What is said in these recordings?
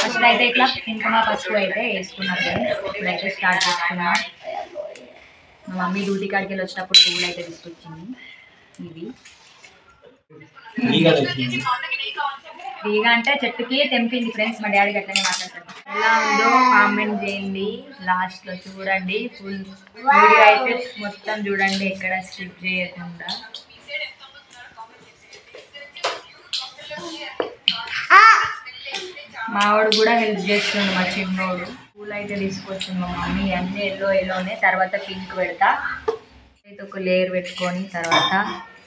First అయితే ఇట్లా కుంకుమ పసుపు అయితే వేసుకున్నారు. ఇప్పుడైతే స్టార్ట్ చేసుకున్నాం. మా మమ్మీ డ్యూటీ కాడికి వెళ్ళి వచ్చినప్పుడు పువ్వులు అయితే తీసుకొచ్చింది. ఇవి ఫ్రీగా అంటే చెట్టుకి తెంపింది ఫ్రెండ్స్. మా డాడీ అట్లనే మాట్లాడతాడు. ఎలా ఉందో కామెంట్ చేయండి. లాస్ట్లో చూడండి, ఫుల్ వీడియో అయితే మొత్తం చూడండి, ఎక్కడ స్కిప్ చేయకుండా. మావాడు కూడా హెల్ప్ చేస్తుండు, మా చిన్నోడు. పూలు అయితే తీసుకొచ్చింది మా మమ్మీ. అన్నీ ఎల్లోనే, తర్వాత పింక్ పెడతా. అయితే ఒక లేయర్ పెట్టుకొని తర్వాత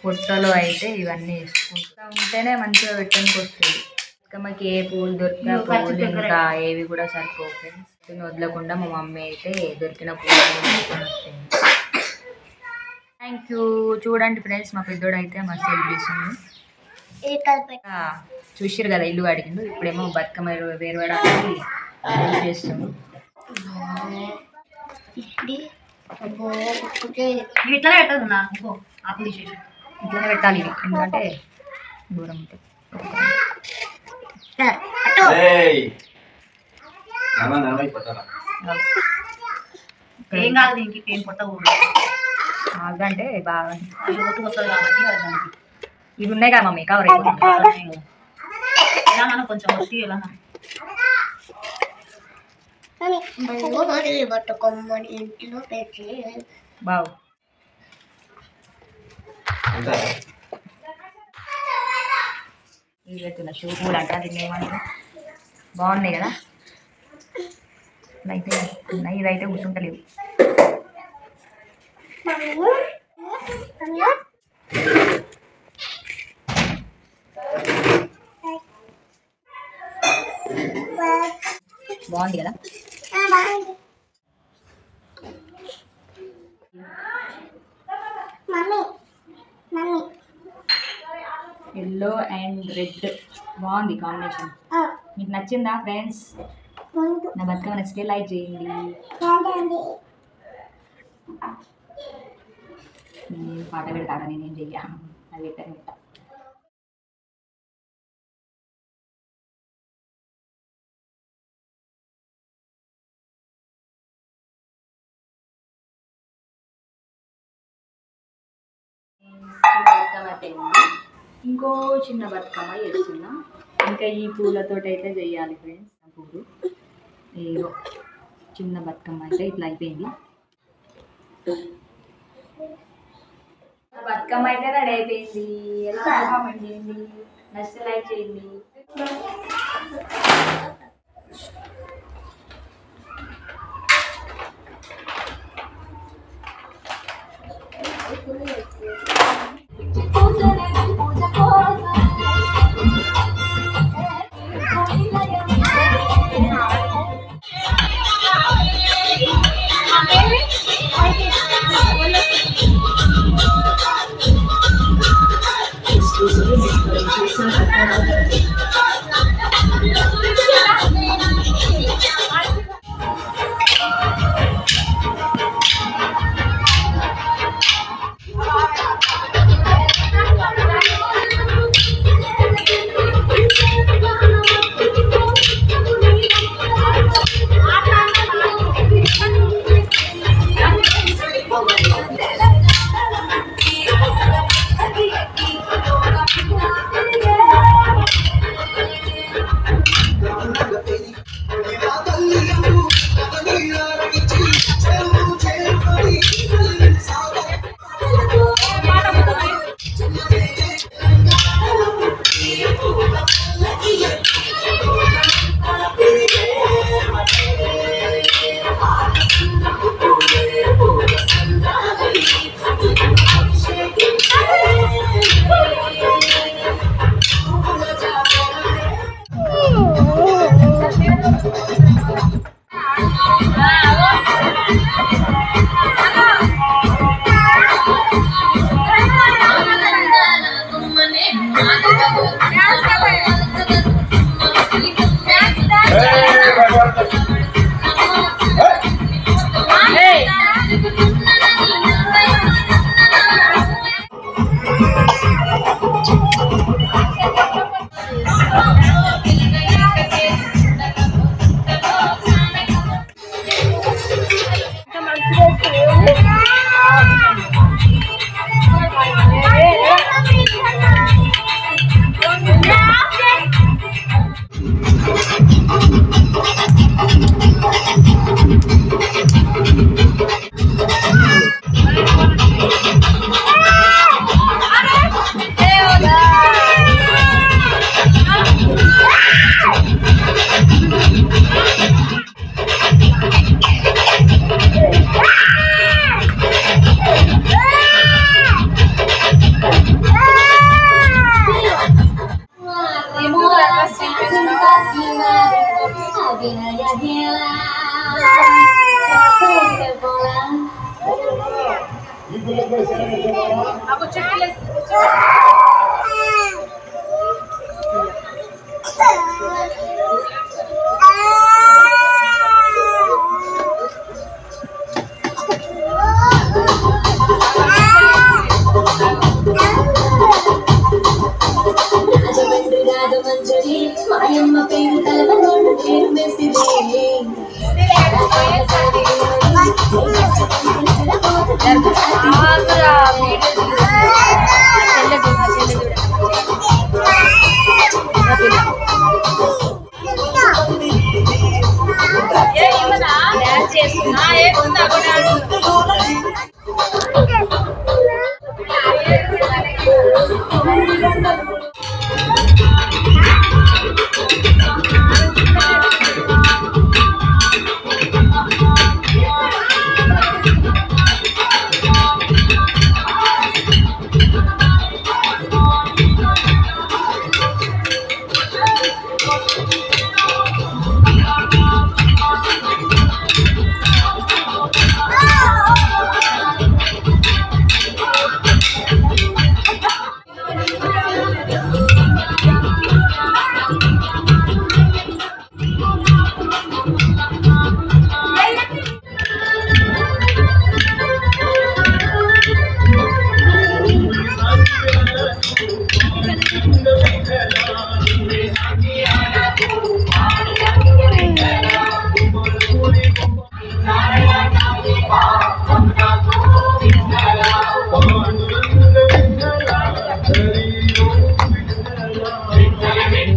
పొట్టలో అయితే ఇవన్నీ వేసుకుంటా ఉంటేనే మంచిగా పెట్టడానికి వస్తుంది. ఇంకా మాకు ఏ పూలు దొరికినా పూలు ఇంకా ఏవి కూడా సరిపోవు ఫ్రెండ్స్. వదలకుండా మా మమ్మీ అయితే దొరికిన పూలు తీసుకొని వస్తుంది. Thank you. చూడండి ఫ్రెండ్స్, మా పెద్దోడు అయితే మస్తు హెల్ప్ చేస్తుంది. చూసారు కదా, ఇల్లు అడిగిండు. ఇప్పుడేమో బతుకమ్మ వేరవడానికి హెల్ప్ చేస్తుంది. ఇట్లా పెట్టదు నాకు ఆకులు తీసేసి ఇట్లా పెట్టాలి, ఎందుకంటే దూరం ఉంటుంది. ఏం కాదు, దీనికి ఏం పొట్టకూడదు. అంటే బాగా పొట్టు వస్తుంది కాబట్టి దానికి ఇవి ఉన్నాయి కదా మమ్మీ, కవర్ ఎలా కొంచెం వస్తే ఎలా బాగు ఇవి పెడుతున్నా. షూ పూలు అంటే అది ఏమంటారు, బాగున్నాయి కదా. అయితే ఉన్నాయి, ఇదైతే కూర్చుంటలేవు. బాగుంది కదా. ఎల్లో అండ్ రెడ్ బాగుంది కాంబినేషన్. మీకు నచ్చిందా ఫ్రెండ్స్? నా బతుకమ్మ నచ్చితే లైక్ చేయండి. పాట పెడతాడా? నేనేం చెయ్యా, అది పెట్టాను. ఇంకో చిన్న బతుకమ్మ చేస్తున్నా. ఇంకా ఈ పూలతో అయితే చెయ్యాలి ఫ్రెండ్స్. ఆ పూలు ఏదో చిన్న బతుకమ్మ అయితే ఇట్లా అయిపోయింది. బతుకమ్మ అయితే రెడీ అయిపోయింది. ఎలా కామెంట్ చేయండి, నచ్చితే లైక్ చేయండి.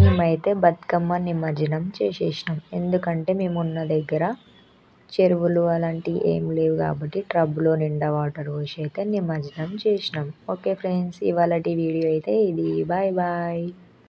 మేమైతే బతుకమ్మ నిమజ్జనం చేసేసినాం. ఎందుకంటే మేము ఉన్న దగ్గర చెరువులు అలాంటివి ఏం లేవు కాబట్టి ట్రబ్బులో నిండా వాటర్ పోసి అయితే నిమజ్జనం చేసినాం. ఓకే ఫ్రెండ్స్, ఇవాళ వీడియో అయితే ఇది. Bye bye.